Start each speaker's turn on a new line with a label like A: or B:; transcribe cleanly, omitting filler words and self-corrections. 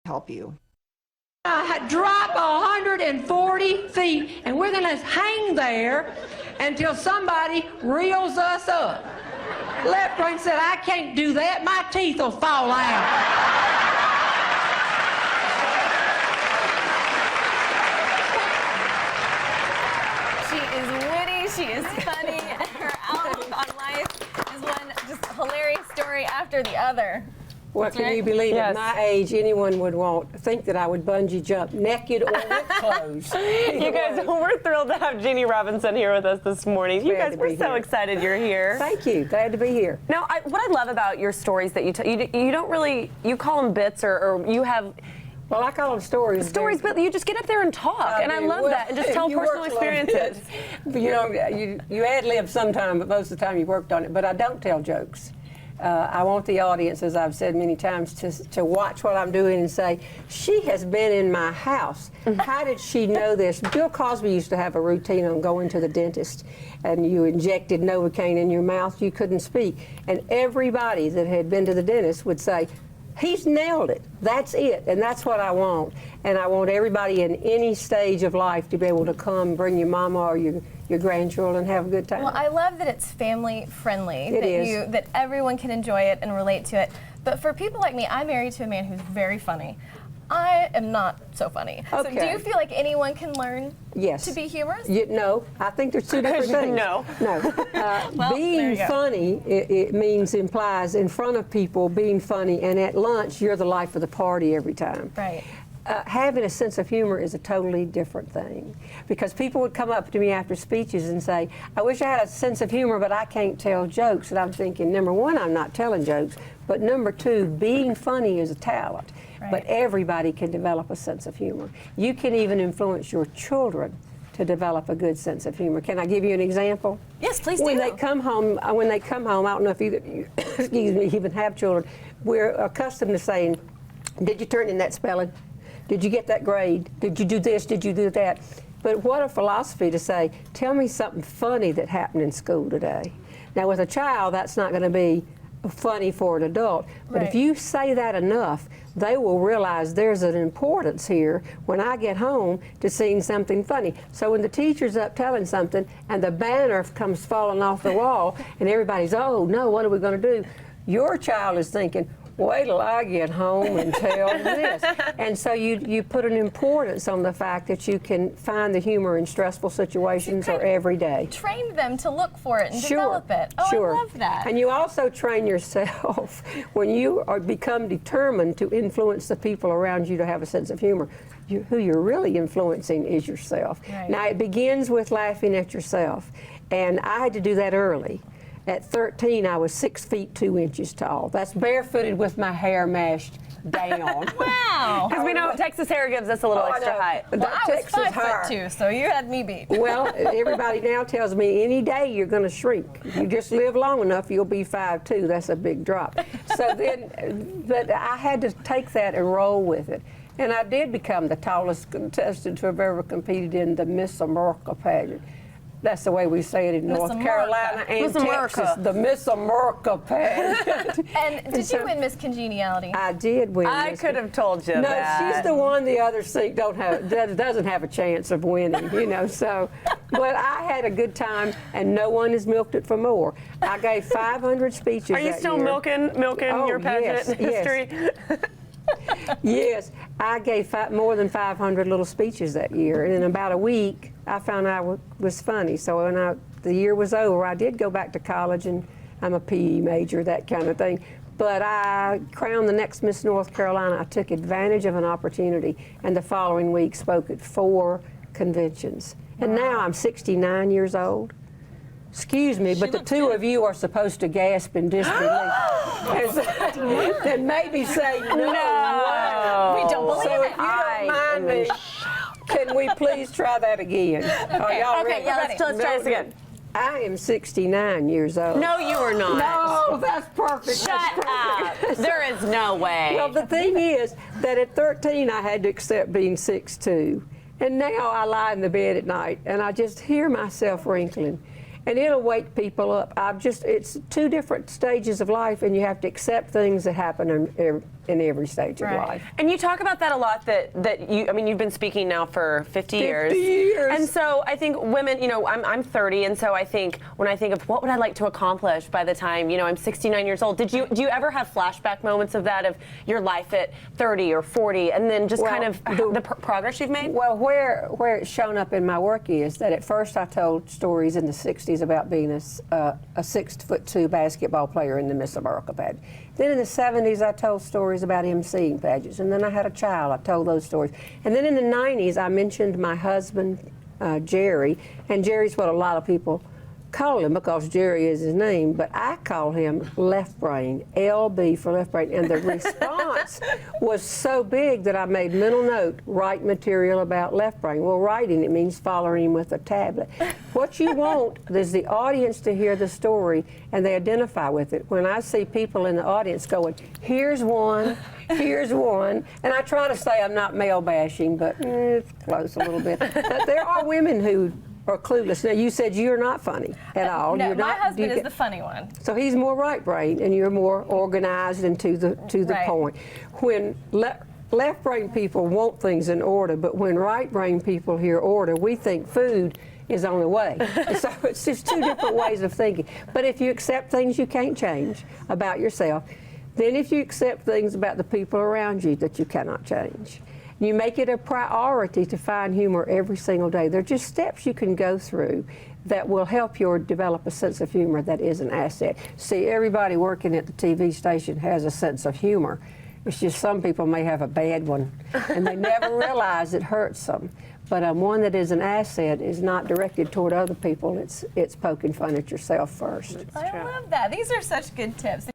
A: help you.
B: Drop 140 feet, and we're going to hang there until somebody reels us up. Left brain said, I can't do that. My teeth will fall out.
C: She is witty, she is funny, and her outlook on life is one just hilarious story after the other.
D: Well, can you believe at my age, anyone would think that I would bungee jump naked or with clothes?
E: You guys, we're thrilled to have Jeanne Robertson here with us this morning. You guys, we're so excited you're here.
D: Thank you. Glad to be here.
E: Now, what I love about your stories that you tell, you don't really, you call them bits or you have...
D: Well, I call them stories.
E: Stories, but you just get up there and talk, and I love that, and just tell personal experiences.
D: You know, you ad-lib sometime, but most of the time you worked on it. But I don't tell jokes. I want the audience, as I've said many times, to watch what I'm doing and say, she has been in my house. How did she know this? Bill Cosby used to have a routine on going to the dentist, and you injected Novocaine in your mouth, you couldn't speak. And everybody that had been to the dentist would say, he's nailed it. That's it. And that's what I want. And I want everybody in any stage of life to be able to come, bring your mama or your grandchildren, have a good time.
C: Well, I love that it's family friendly.
D: It is.
C: That everyone can enjoy it and relate to it. But for people like me, I'm married to a man who's very funny. I am not so funny. Okay. So do you feel like anyone can learn to be humorous?
D: No, I think there's two different things.
E: No.
C: Well,
D: being funny, it implies in front of people being funny, and at lunch, you're the life of the party every time.
C: Right.
D: Having a sense of humor is a totally different thing, because people would come up to me after speeches and say, I wish I had a sense of humor, but I can't tell jokes. And I'm thinking, number one, I'm not telling jokes, but number two, being funny is a talent. Right. But everybody can develop a sense of humor. You can even influence your children to develop a good sense of humor. Can I give you an example?
C: Yes, please do.
D: When they come home, I don't know if either you, excuse me, even have children, we're accustomed to saying, did you turn in that spelling? Did you get that grade? Did you do this? Did you do that? But what a philosophy to say, tell me something funny that happened in school today. Now, with a child, that's not going to be funny for an adult. But if you say that enough, they will realize there's an importance here when I get home to seeing something funny. So when the teacher's up telling something and the banner comes falling off the wall and everybody's, oh no, what are we going to do? Your child is thinking, wait till I get home and tell this. And so you put an importance on the fact that you can find the humor in stressful situations or every day.
C: Train them to look for it and develop it. Oh, I love that.
D: And you also train yourself when you become determined to influence the people around you to have a sense of humor. Who you're really influencing is yourself. Right. Now, it begins with laughing at yourself. And I had to do that early. At 13, I was 6 feet 2 inches tall. That's barefooted with my hair mashed down.
C: Wow!
E: Because we know Texas hair gives us a little extra height.
C: Well, I was 5'2", so you had me beat.
D: Well, everybody now tells me any day you're going to shrink. You just live long enough, you'll be 5'2". That's a big drop. So then, but I had to take that and roll with it. And I did become the tallest contestant to have ever competed in the Miss America pageant. That's the way we say it in North Carolina and Texas, the Miss America pageant.
C: And did you win Miss Congeniality?
D: I did win.
E: I could have told you that.
D: No, she's the one the other seat doesn't have a chance of winning, you know. So, but I had a good time, and no one has milked it for more. I gave 500 speeches.
E: Are you still milking your pageant history?
D: Yes. Yes, I gave more than 500 little speeches that year, and in about a week, I found I was funny. So when the year was over, I did go back to college, and I'm a PE major, that kind of thing. But I crowned the next Miss North Carolina. I took advantage of an opportunity, and the following week spoke at 4 conventions. And now I'm 69 years old. Excuse me, but the two of you are supposed to gasp in disbelief. And maybe say no.
C: We don't believe
D: so if you don't mind me, can we please try that again? Are y'all ready?
C: Yeah,
E: let's try this again.
D: I am 69 years old.
E: No, you are not.
D: No, that's perfect.
E: Shut up. There is no way.
D: Well, the thing is that at 13, I had to accept being 6'2". And now I lie in the bed at night, and I just hear myself wrinkling. And it'll wake people up. It's 2 different stages of life, and you have to accept things that happen in every stage of life.
E: And you talk about that a lot, that you, I mean, you've been speaking now for 50 years.
D: 50 years.
E: And so I think women, you know, I'm 30, and so I think when I think of what would I like to accomplish by the time, you know, I'm 69 years old, do you ever have flashback moments of that, of your life at 30 or 40, and then just kind of the progress you've made?
D: Well, where it's shown up in my work is that at first I told stories in the 60s about being a 6'2" basketball player in the Miss America pageant. Then in the 70s I told stories about emceeing pageants, and then I had a child, I told those stories. And then in the 90s I mentioned my husband, Jerry, and Jerry's what a lot of people call him because Jerry is his name, but I call him Left Brain, LB for Left Brain, and the response was so big that I made mental note, write material about Left Brain. Well, writing, it means following him with a tablet. What you want is the audience to hear the story and they identify with it. When I see people in the audience going, here's one, and I try to say I'm not male bashing, but it's close a little bit. But there are women who are clueless. Now, you said you're not funny at all.
C: No,
D: you're
C: my
D: not,
C: husband is the funny one.
D: So he's more right brain, and you're more organized and to the point. When left brain people want things in order, but when right brain people hear order, we think food is on the way. So it's just two different ways of thinking. But if you accept things you can't change about yourself, then if you accept things about the people around you that you cannot change, you make it a priority to find humor every single day. They're just steps you can go through that will help you develop a sense of humor that is an asset. See, everybody working at the TV station has a sense of humor. It's just some people may have a bad one, and they never realize it hurts them. But one that is an asset is not directed toward other people. It's poking fun at yourself first.
C: I love that. These are such good tips.